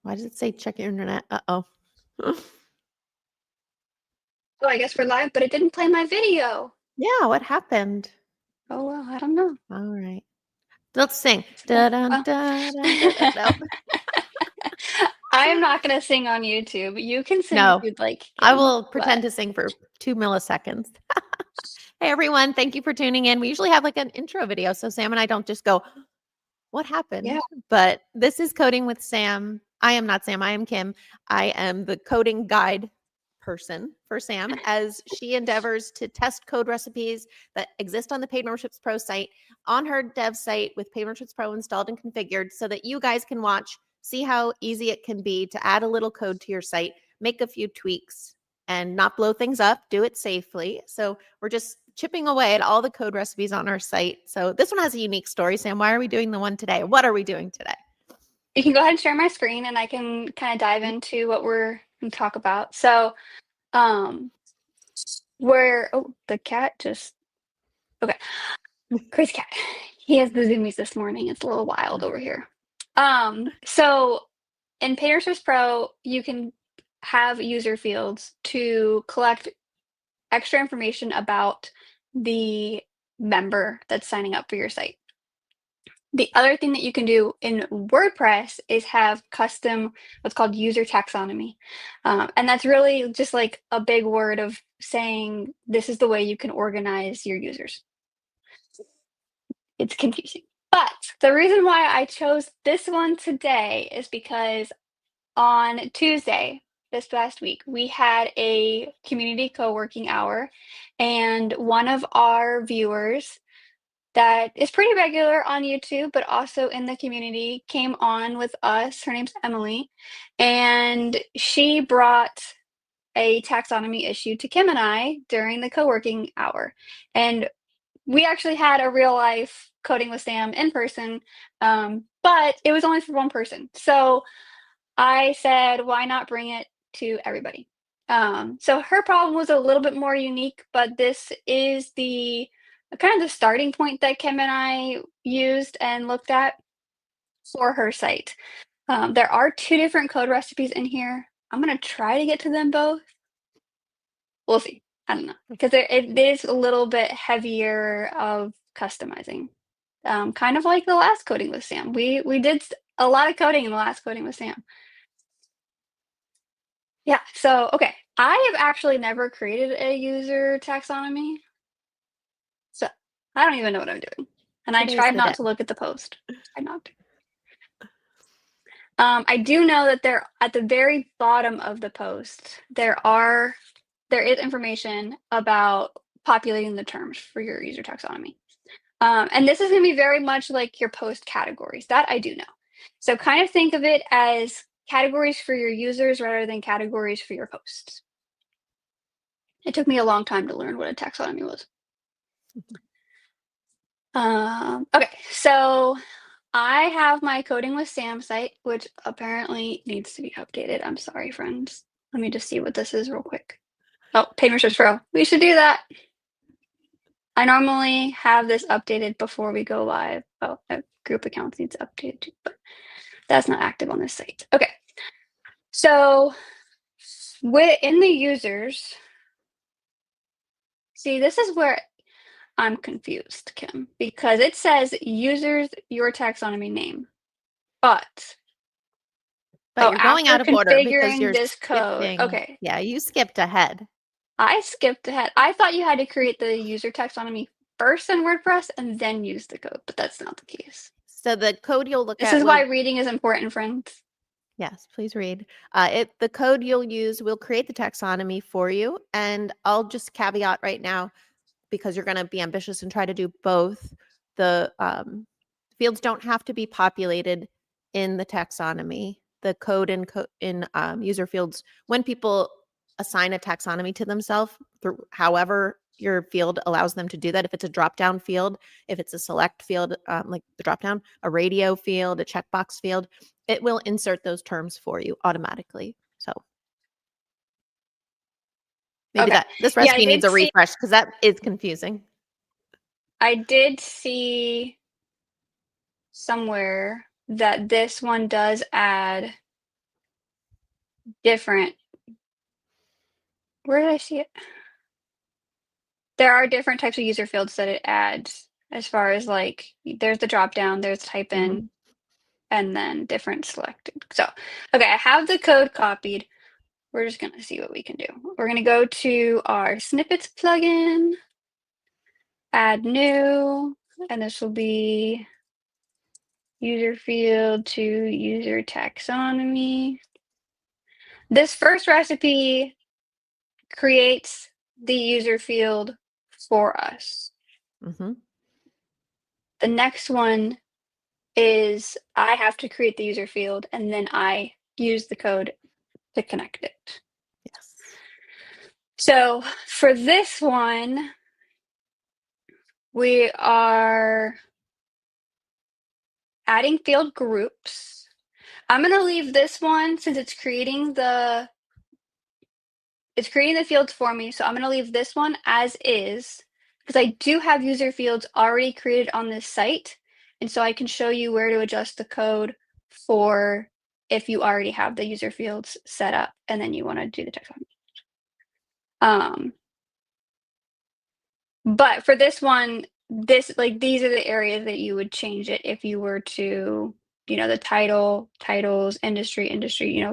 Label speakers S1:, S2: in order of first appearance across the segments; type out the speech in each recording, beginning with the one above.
S1: Why does it say check your internet? Uh-oh.
S2: Oh, I guess we're live, but it didn't play my video.
S1: Yeah, what happened?
S2: Oh, well, I don't know.
S1: All right. Let's sing.
S2: Oh,
S1: Da, dun,
S2: well.
S1: da, dun, da, da. Nope.
S2: I'm not going to sing on YouTube. You can sing if
S1: No,
S2: you'd like,
S1: I
S2: Kim,
S1: will
S2: but
S1: pretend to sing for 2 milliseconds. Hey, everyone. Thank you for tuning in. We usually have like an intro video, so Sam and I don't just go, what
S2: yeah.
S1: happened? But this is Coding with Sam. I am not Sam. I am Kim. I am the coding guide person for Sam as she endeavors to test code recipes that exist on the Paid Memberships Pro site on her dev site with Paid Memberships Pro installed and configured so that you guys can watch, see how easy it can be to add a little code to your site, make a few tweaks, and not blow things up, do it safely. So we're just chipping away at all the code recipes on our site. So this one has a unique story. Sam, why are we doing the one today? What are we doing today?
S2: You can go ahead and share my screen and I can kind of dive into what we're going to talk about. So, oh, the cat just, okay. Crazy cat. He has the zoomies this morning. It's a little wild over here. So in Paid Memberships Pro, you can have user fields to collect extra information about the member that's signing up for your site. The other thing that you can do in WordPress is have custom, what's called user taxonomy. And that's really just like a big word of saying this is the way you can organize your users. It's confusing. But the reason why I chose this one today is because on Tuesday, this past week, we had a community co-working hour, and one of our viewers that is pretty regular on YouTube, but also in the community, came on with us. Her name's Emily, and she brought a taxonomy issue to Kim and I during the co-working hour. And we actually had a real life coding with Sam in person, but it was only for one person. So I said, why not bring it to everybody? So her problem was a little bit more unique, but this is the kind of the starting point that Kim and I used and looked at for her site. There are 2 different code recipes in here. I'm going to try to get to them both. We'll see. I don't know, because it is a little bit heavier of customizing. Kind of like the last coding with Sam. We did a lot of coding in the last coding with Sam. Yeah, so okay. I have actually never created a user taxonomy. So I don't even know what I'm doing. And I
S1: Today's
S2: tried
S1: the
S2: not
S1: day.
S2: to look at the post. I not to. I do know that there at the very bottom of the post, there is information about populating the terms for your user taxonomy. And this is going to be very much like your post categories. That I do know. So kind of think of it as categories for your users rather than categories for your posts. It took me a long time to learn what a taxonomy was. Okay, so I have my Coding with Sam site, which apparently needs to be updated. I'm sorry, friends. Let me just see what this is real quick. Oh, Paid Memberships Pro. We should do that. I normally have this updated before we go live. Oh, group accounts needs updated too, but that's not active on this site. Okay, so in the users, see, this is where I'm confused, Kim, because it says users your taxonomy name, but
S1: But you're going
S2: after
S1: out of order because
S2: configuring
S1: you're
S2: this code,
S1: skipping.
S2: okay,
S1: Yeah, you skipped ahead.
S2: I skipped ahead. I thought you had to create the user taxonomy first in WordPress and then use the code, but that's not the case.
S1: So the code you'll look
S2: This
S1: at
S2: is why
S1: will,
S2: reading is important, friends.
S1: yes, please read. The code you'll use will create the taxonomy for you. And I'll just caveat right now, because you're going to be ambitious and try to do both. The fields don't have to be populated in the taxonomy. The code in user fields, when people assign a taxonomy to themselves, however your field allows them to do that, if it's a drop-down field, if it's a select field, like the drop-down, a radio field, a checkbox field, it will insert those terms for you automatically. So maybe
S2: Okay.
S1: this
S2: Yeah, I
S1: recipe needs
S2: did
S1: a
S2: see
S1: refresh because that is confusing.
S2: I did see somewhere that this one does add different. Where did I see it? There are different types of user fields that it adds as far as like, there's the drop down, there's type
S1: Mm-hmm.
S2: in, and then different selected. So, okay, I have the code copied. We're just gonna see what we can do. We're gonna go to our Snippets plugin, add new, and this will be user field to user taxonomy. This first recipe creates the user field for us.
S1: Mm-hmm.
S2: The next one is I have to create the user field and then I use the code to connect it.
S1: Yes.
S2: So for this one, we are adding field groups. I'm going to leave this one since it's creating the fields for me. So I'm going to leave this one as is because I do have user fields already created on this site. And so I can show you where to adjust the code for if you already have the user fields set up and then you want to do the taxonomy. But for this one, these are the areas that you would change it if you were to, the title, titles, industry,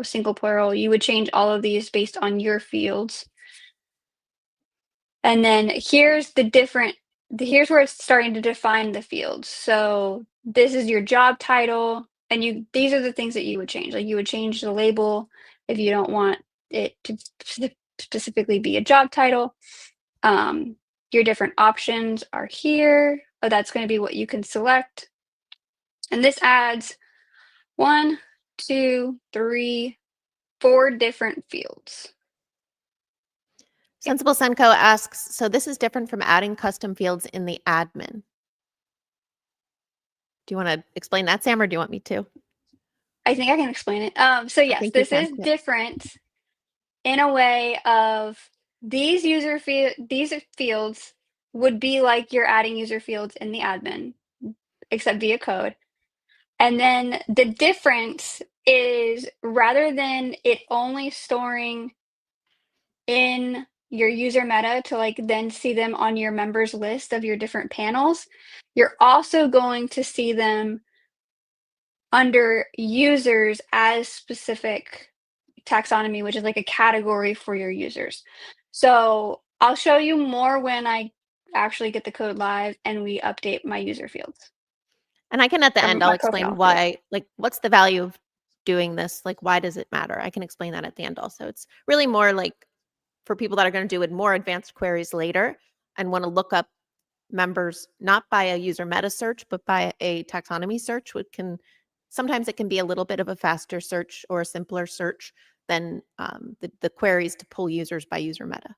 S2: single plural. You would change all of these based on your fields. And then here's here's where it's starting to define the fields. So this is your job title, and these are the things that you would change. Like you would change the label if you don't want it to specifically be a job title. Your different options are here. Oh, that's going to be what you can select. And this adds 1, 2, 3, 4 different fields.
S1: Sensible Senko asks, so this is different from adding custom fields in the admin. Do you want to explain that, Sam, or do you want me to?
S2: I think I can explain it. So
S1: I
S2: yes,
S1: think you
S2: this
S1: can.
S2: is
S1: Yeah.
S2: different in a way of these fields would be like you're adding user fields in the admin, except via code. And then the difference is rather than it only storing in your user meta to then see them on your members list of your different panels, you're also going to see them under users as specific taxonomy, which is like a category for your users. So I'll show you more when I actually get the code live and we update my user fields.
S1: And I can at the end, I'll
S2: My
S1: explain
S2: co-panel fields.
S1: why, what's the value of doing this? Why does it matter? I can explain that at the end also. It's really more for people that are going to do more advanced queries later and want to look up members, not by a user meta search, but by a taxonomy search, which sometimes it can be a little bit of a faster search or a simpler search than the queries to pull users by user meta.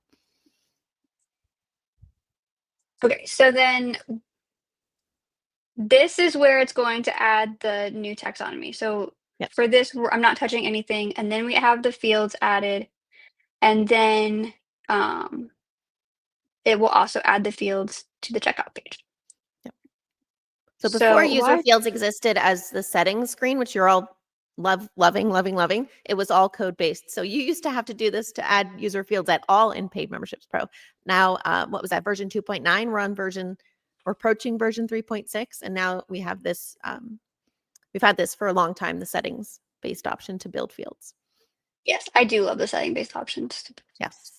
S2: Okay, so then this is where it's going to add the new taxonomy. So
S1: Yep.
S2: for this, I'm not touching anything. And then we have the fields added. And then it will also add the fields to the checkout page.
S1: Yep. So before
S2: So
S1: user fields existed as the settings screen, which you're all loving, it was all code based. So you used to have to do this to add user fields at all in Paid Memberships Pro. Now, what was that, version 2.9? We're approaching version 3.6, and now we have this. We've had this for a long time, the settings based option to build fields.
S2: Yes, I do love the setting based options.
S1: Yes.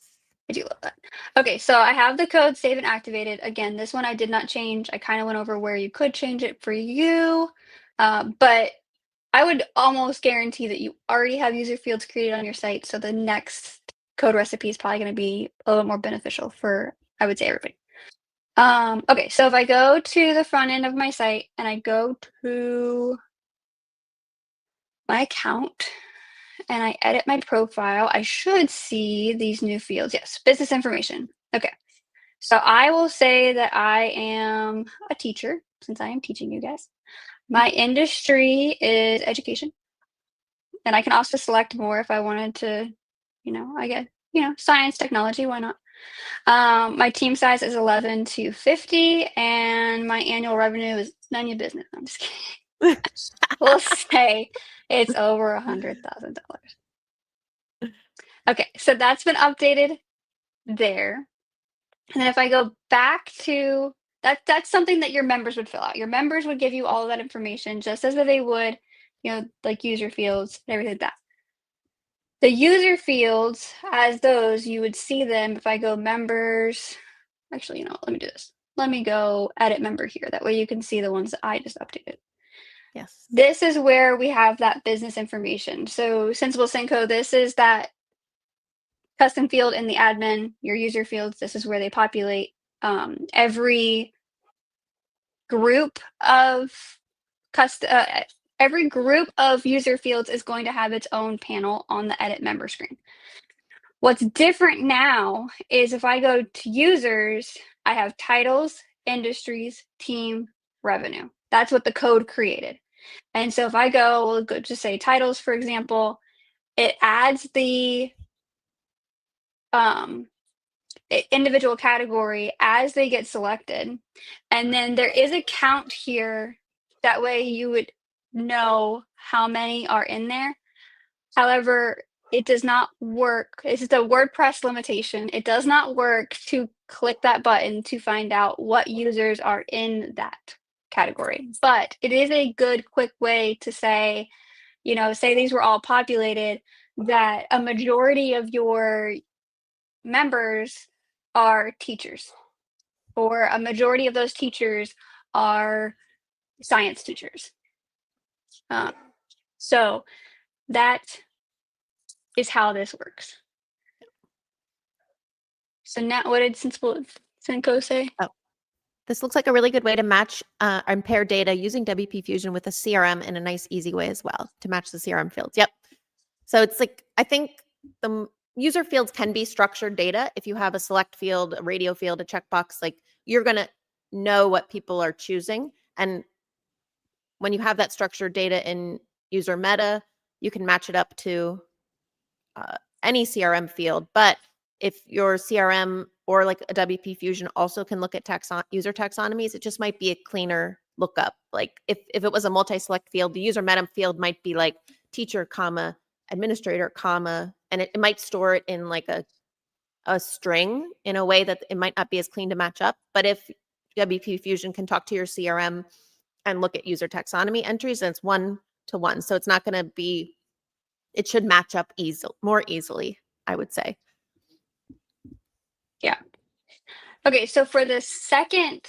S2: I do love that. Okay, so I have the code saved and activated. Again, this one I did not change. I kind of went over where you could change it for you, but I would almost guarantee that you already have user fields created on your site. So the next code recipe is probably going to be a little more beneficial for, I would say, everybody. Okay, so if I go to the front end of my site and I go to my account and I edit my profile, I should see these new fields. Yes, business information. Okay, so I will say that I am a teacher since I am teaching you guys. My industry is education. And I can also select more if I wanted to, I get, science, technology, why not? My team size is 11 to 50, and my annual revenue is none of your business. I'm just kidding. We'll say it's over $100,000. Okay, so that's been updated there. And then if I go back to that's something that your members would fill out. Your members would give you all of that information just as they would, like user fields and everything like that. The user fields, as those, you would see them if I go members. Actually, let me do this. Let me go edit member here. That way you can see the ones that I just updated.
S1: Yes.
S2: This is where we have that business information. So Sensible Senko, this is that custom field in the admin, your user fields, this is where they populate. Every group of every group of user fields is going to have its own panel on the edit member screen. What's different now is if I go to users, I have titles, industries, team, revenue. That's what the code created. And so if I we'll go just say titles, for example, it adds the individual category as they get selected. And then there is a count here. That way you would know how many are in there. However, it does not work. This is the WordPress limitation. It does not work to click that button to find out what users are in that category. But it is a good, quick way to say, say these were all populated, that a majority of your members are teachers, or a majority of those teachers are science teachers. So that is how this works. So now, what did Senko say?
S1: Oh, this looks like a really good way to match and pair data using WP Fusion with a CRM in a nice, easy way as well to match the CRM fields. Yep. So it's like, I think the user fields can be structured data. If you have a select field, a radio field, a checkbox, like you're going to know what people are choosing. And when you have that structured data in user meta, you can match it up to any CRM field. But if your CRM or like a WP Fusion also can look at user taxonomies, it just might be a cleaner lookup. Like if it was a multi-select field, the user meta field might be like teacher, comma, administrator, comma, and it might store it in like a string in a way that it might not be as clean to match up. But if WP Fusion can talk to your CRM and look at user taxonomy entries, then it's 1-to-1. So it's not going to be, it should match up more easily, I would say.
S2: Yeah. Okay, so for the second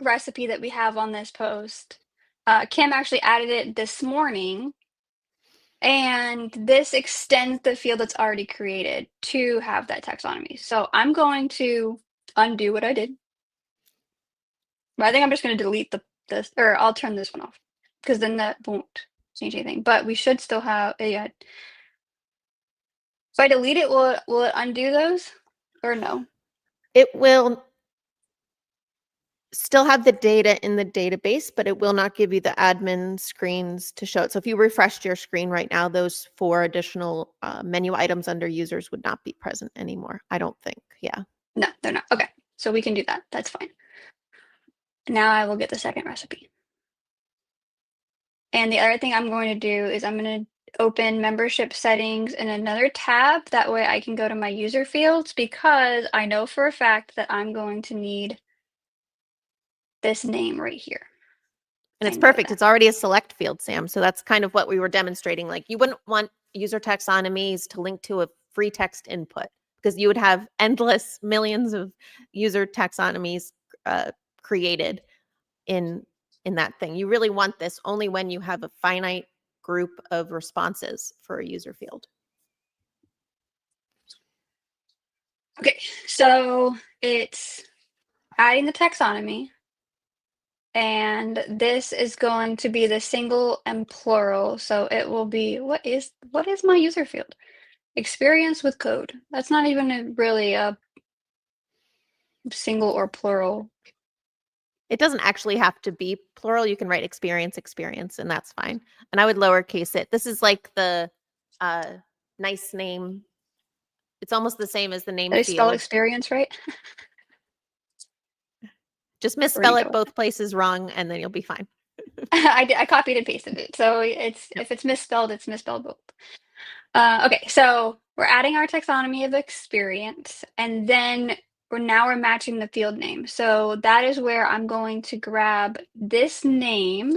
S2: recipe that we have on this post, Kim actually added it this morning, and this extends the field that's already created to have that taxonomy. So I'm going to undo what I did. But I think I'm just going to delete this, or I'll turn this one off, because then that won't change anything. But we should still have if I delete it, will it undo those, or no?
S1: It will still have the data in the database, but it will not give you the admin screens to show it. So if you refreshed your screen right now, those 4 additional menu items under users would not be present anymore, I don't think. Yeah.
S2: No, they're not. Okay, so we can do that. That's fine. Now I will get the second recipe. And the other thing I'm going to do is I'm going to open membership settings in another tab. That way I can go to my user fields, because I know for a fact that I'm going to need this name right here.
S1: And it's perfect. It's already a select field, Sam. So that's kind of what we were demonstrating. Like you wouldn't want user taxonomies to link to a free text input, because you would have endless millions of user taxonomies created in that thing. You really want this only when you have a finite group of responses for a user field.
S2: Okay, so it's adding the taxonomy, and this is going to be the single and plural. So it will be, what is my user field? Experience with code. That's not even really a single or plural.
S1: It doesn't actually have to be plural. You can write experience, and that's fine. And I would lowercase it. This is like the nice name. It's almost the same as the name
S2: Did I spell
S1: field.
S2: experience right?
S1: Just misspell it both places wrong, and then you'll be fine.
S2: I copied and pasted it. So if it's misspelled, it's misspelled both. Okay, so we're adding our taxonomy of experience, and then we're matching the field name. So that is where I'm going to grab this name,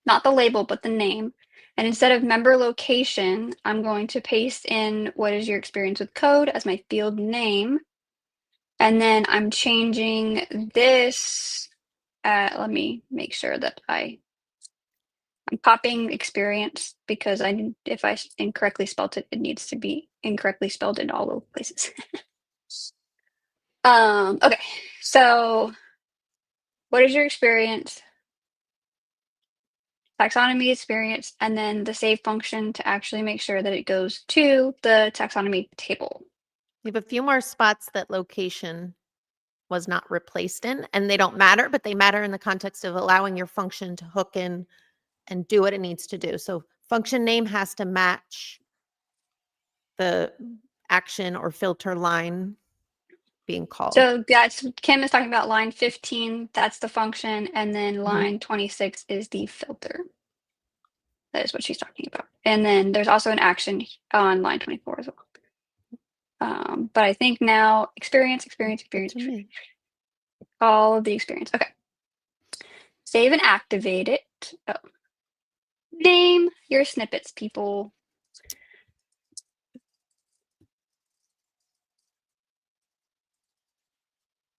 S2: not the label, but the name. And instead of member location, I'm going to paste in what is your experience with code as my field name. And then I'm changing this. Let me make sure that I'm copying experience because if I incorrectly spelled it, it needs to be incorrectly spelled in all those places. Okay, so what is your experience? Taxonomy experience, and then the save function to actually make sure that it goes to the taxonomy table.
S1: We have a few more spots that location was not replaced in, and they don't matter, but they matter in the context of allowing your function to hook in and do what it needs to do. So function name has to match the action or filter line being called.
S2: So Kim is talking about line 15, that's the function, and then line 26 is the filter. That is what she's talking about. And then there's also an action on line 24 as well. But I think now experience, all of the experience. Okay. Save and activate it. Oh. Name your snippets, people.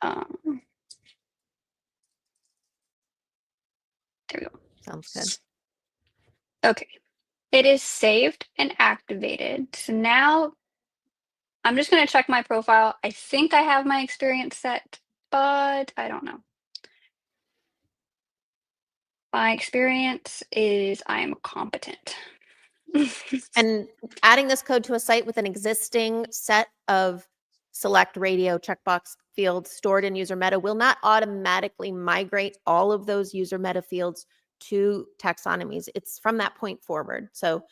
S2: There we go.
S1: Sounds good.
S2: Okay. It is saved and activated. So now I'm just going to check my profile. I think I have my experience set, but I don't know. My experience is I am competent.
S1: And adding this code to a site with an existing set of select radio checkbox fields stored in user meta will not automatically migrate all of those user meta fields to taxonomies. It's from that point forward. So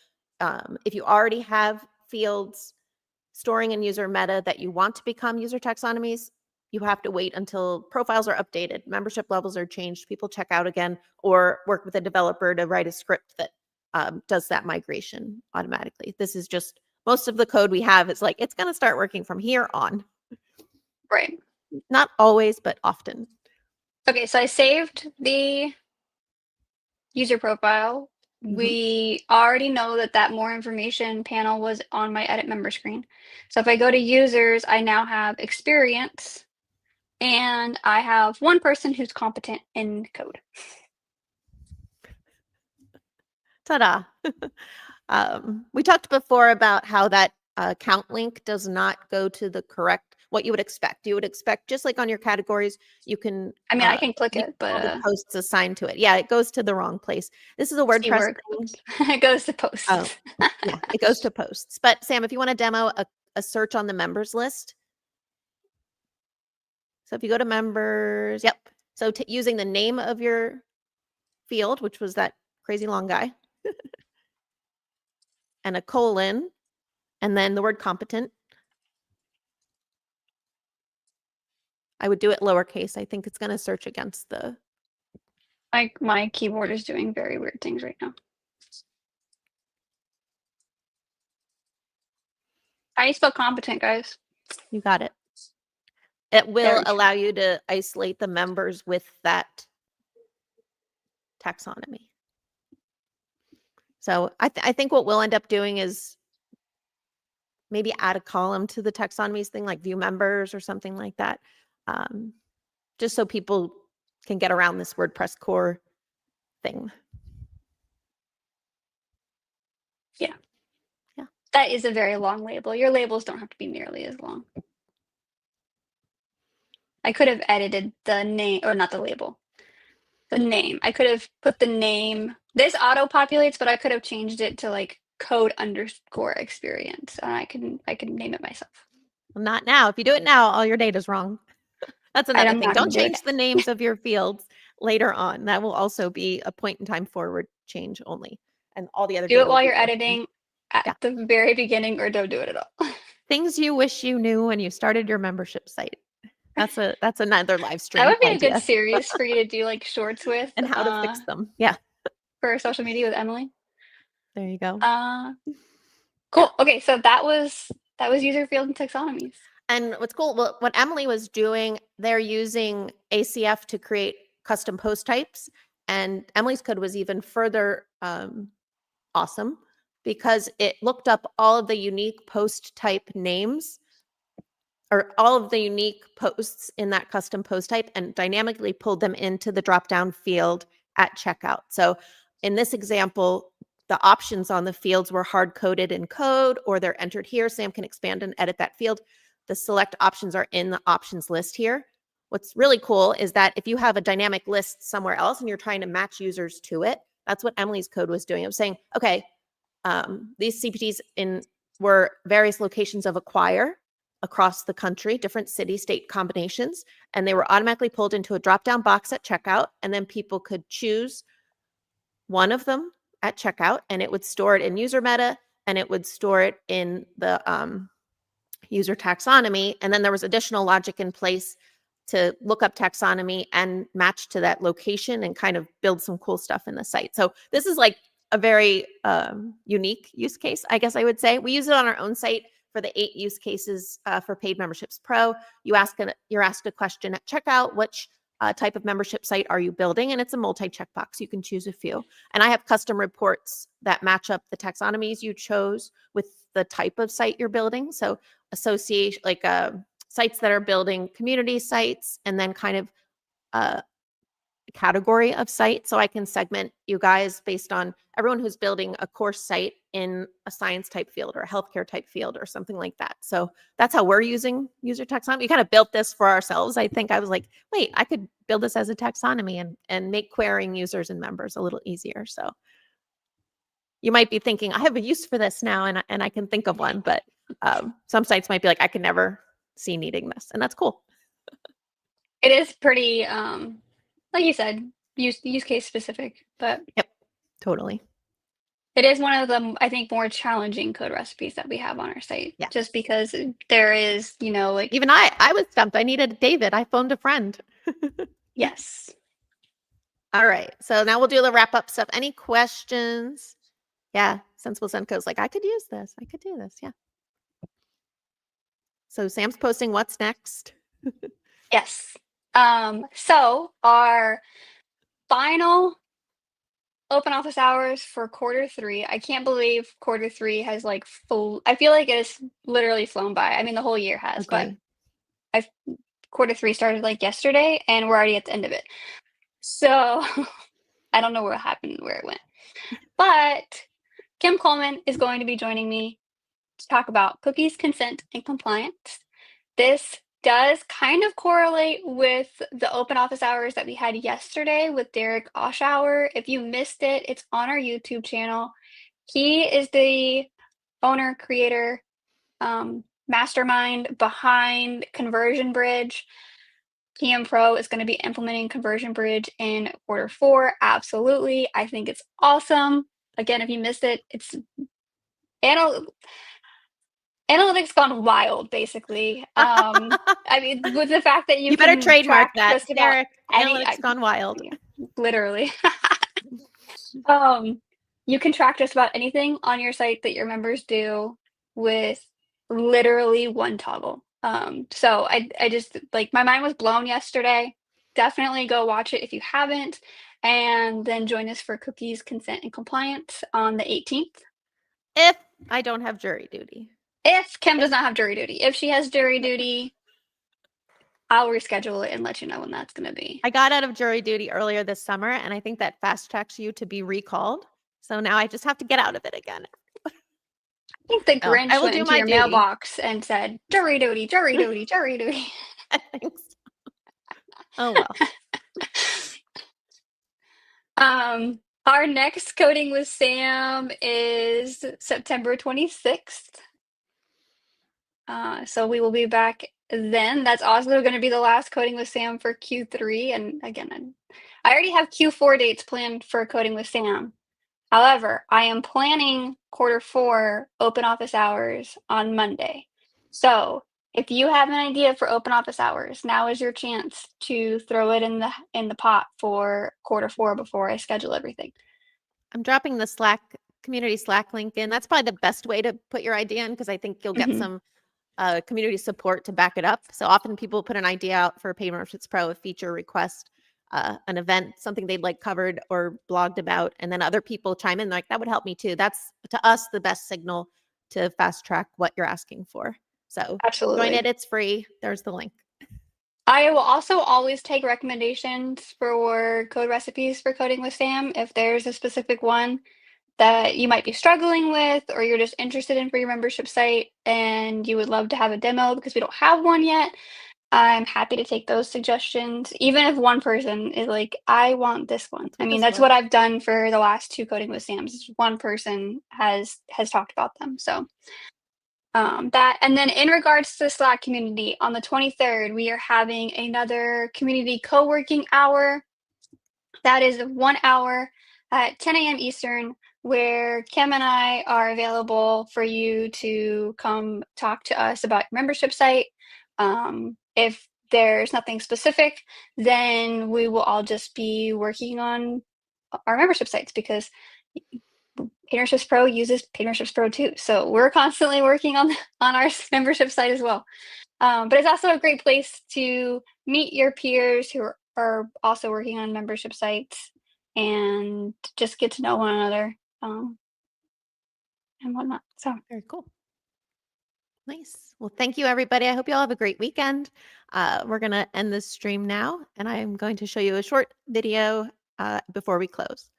S1: if you already have fields storing in user meta that you want to become user taxonomies, you have to wait until profiles are updated, membership levels are changed, people check out again, or work with a developer to write a script that does that migration automatically. This is just most of the code we have. It's like it's going to start working from here on.
S2: Right.
S1: Not always, but often.
S2: Okay, so I saved the user profile. We already know that more information panel was on my edit member screen. So if I go to users, I now have experience, and I have one person who's competent in code.
S1: Ta-da. We talked before about how that count link does not go to the correct, what you would expect. You would expect, just like on your categories, you can.
S2: I mean, I can click it, but
S1: all the posts assigned to it. Yeah, it goes to the wrong place. This is a WordPress thing.
S2: It goes to posts.
S1: Oh, yeah, it goes to posts. But Sam, if you want to demo a search on the members list. So if you go to members, yep. So using the name of your field, which was that crazy long guy, and a colon, and then the word competent. I would do it lowercase. I think it's going to search against the.
S2: My keyboard is doing very weird things right now. How do you spell competent, guys?
S1: You got it. It will allow you to isolate the members with that taxonomy. So I think what we'll end up doing is maybe add a column to the taxonomies thing, like view members or something like that, just so people can get around this WordPress core thing.
S2: Yeah. Yeah. That is a very long label. Your labels don't have to be nearly as long. I could have edited the name, or not the label, the name. I could have put the name. This auto populates, but I could have changed it to like code_experience, and I can name it myself.
S1: Well, not now. If you do it now, all your data's wrong. That's another thing. Don't change the names of your fields later on. That will also be a point in time forward change only. And all the other
S2: do it while you're editing at the very beginning, or don't do it at all.
S1: Things you wish you knew when you started your membership site. That's another live stream.
S2: That would be a good series for you to do like shorts with.
S1: And how to fix them. Yeah.
S2: For social media with Emily.
S1: There you go.
S2: Cool. Okay, so that was user field and taxonomies.
S1: And what's cool, well, what Emily was doing, they're using ACF to create custom post types. And Emily's code was even further awesome because it looked up all of the unique post type names or all of the unique posts in that custom post type and dynamically pulled them into the drop-down field at checkout. So in this example, the options on the fields were hard-coded in code or they're entered here. Sam can expand and edit that field. The select options are in the options list here. What's really cool is that if you have a dynamic list somewhere else and you're trying to match users to it, that's what Emily's code was doing. It was saying, okay, these CPTs were various locations of acquire across the country, different city state combinations, and they were automatically pulled into a drop-down box at checkout, and then people could choose one of them at checkout, and it would store it in user meta, and it would store it in the user taxonomy, and then there was additional logic in place to look up taxonomy and match to that location and kind of build some cool stuff in the site. So this is like a very unique use case, I guess I would say. We use it on our own site for the 8 use cases for Paid Memberships Pro. You're asked a question at checkout, which type of membership site are you building? And it's a multi-checkbox. You can choose a few. And I have custom reports that match up the taxonomies you chose with the type of site you're building. So association, like sites that are building community sites, and then kind of a category of site. So I can segment you guys based on everyone who's building a course site in a science type field or a healthcare type field or something like that. So that's how we're using user taxonomy. We kind of built this for ourselves. I think I was like, wait, I could build this as a taxonomy and make querying users and members a little easier. So you might be thinking, I have a use for this now, and I can think of one, but some sites might be like, I could never see needing this, and that's cool.
S2: It is pretty, like you said, use case specific, but
S1: Yep, totally.
S2: it is one of the, I think, more challenging code recipes that we have on our site.
S1: Yeah.
S2: Just because there is, like
S1: even I was stumped. I needed David. I phoned a friend.
S2: yes.
S1: All right. So now we'll do the wrap up stuff. Any questions? Yeah. Sensible Senko's like, I could use this. I could do this. Yeah. So Sam's posting what's next.
S2: Yes. So our final open office hours for Q3. I can't believe Q3 has like I feel like it has literally flown by. I mean, the whole year has, but Q3 started like yesterday and we're already at the end of it. So I don't know what happened, where it went. But Kim Coleman is going to be joining me to talk about cookies, consent, and compliance. This does kind of correlate with the open office hours that we had yesterday with Derek Oshauer. If you missed it, it's on our YouTube channel. He is the owner, creator, mastermind behind Conversion Bridge. PMPro is going to be implementing Conversion Bridge in Q4. Absolutely. I think it's awesome. Again, if you missed it, it's analytics gone wild, basically. I mean, with the fact that you
S1: better
S2: can
S1: trademark
S2: track
S1: that,
S2: just about
S1: Derek. Analytics gone wild.
S2: Literally. You can track just about anything on your site that your members do with literally one toggle. So I just like my mind was blown yesterday. Definitely go watch it if you haven't, and then join us for cookies, consent, and compliance on the 18th.
S1: If I don't have jury duty.
S2: If Kim does not have jury duty. If she has jury duty, I'll reschedule it and let you know when that's going to be.
S1: I got out of jury duty earlier this summer, and I think that fast tracks you to be recalled. So now I just have to get out of it again.
S2: I think the Grinch
S1: I will
S2: went
S1: do
S2: into
S1: my
S2: your
S1: duty.
S2: mailbox and said, jury duty, jury duty, jury duty.
S1: I think so. Oh, well.
S2: Our next coding with Sam is September 26th. So we will be back then. That's also going to be the last coding with Sam for Q3. And again, I already have Q4 dates planned for coding with Sam. However, I am planning Q4 open office hours on Monday. So if you have an idea for open office hours, now is your chance to throw it in the pot for Q4 before I schedule everything.
S1: I'm dropping the Slack community Slack link in. That's probably the best way to put your idea in, because I think you'll get
S2: Mhm.
S1: some community support to back it up. So often people put an idea out for Paid Memberships Pro, a feature request, an event, something they'd like covered or blogged about, and then other people chime in like, that would help me too. That's, to us, the best signal to fast track what you're asking for. So join
S2: Absolutely.
S1: it. It's free. There's the link.
S2: I will also always take recommendations for code recipes for coding with Sam. If there's a specific one that you might be struggling with, or you're just interested in for your membership site and you would love to have a demo because we don't have one yet, I'm happy to take those suggestions. Even if one person is like, I want this one.
S1: That's
S2: I
S1: what
S2: mean,
S1: this
S2: that's
S1: was.
S2: what I've done for the last 2 coding with Sam's. Is one person has talked about them. So that, and then in regards to the Slack community, on the 23rd, we are having another community co-working hour. That is 1 hour at 10 a.m. Eastern, where Kim and I are available for you to come talk to us about your membership site. If there's nothing specific, then we will all just be working on our membership sites, because Paid Memberships Pro uses Paid Memberships Pro too. So we're constantly working on our membership site as well. But it's also a great place to meet your peers who are also working on membership sites and just get to know one another and whatnot. So
S1: Very cool. Nice. Well, thank you, everybody. I hope you all have a great weekend. We're going to end this stream now, and I'm going to show you a short video before we close.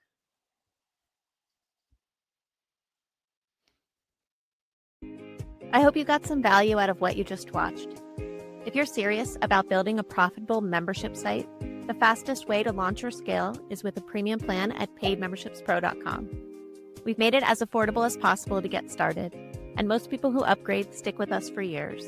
S1: I hope you got some value out of what you just watched. If you're serious about building a profitable membership site, the fastest way to launch or scale is with a premium plan at paidmembershipspro.com. We've made it as affordable as possible to get started, and most people who upgrade stick with us for years.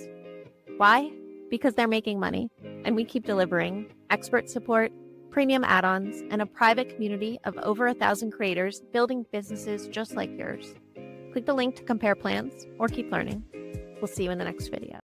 S1: Why? Because they're making money, and we keep delivering expert support, premium add-ons, and a private community of over 1,000 creators building businesses just like yours. Click the link to compare plans or keep learning. We'll see you in the next video.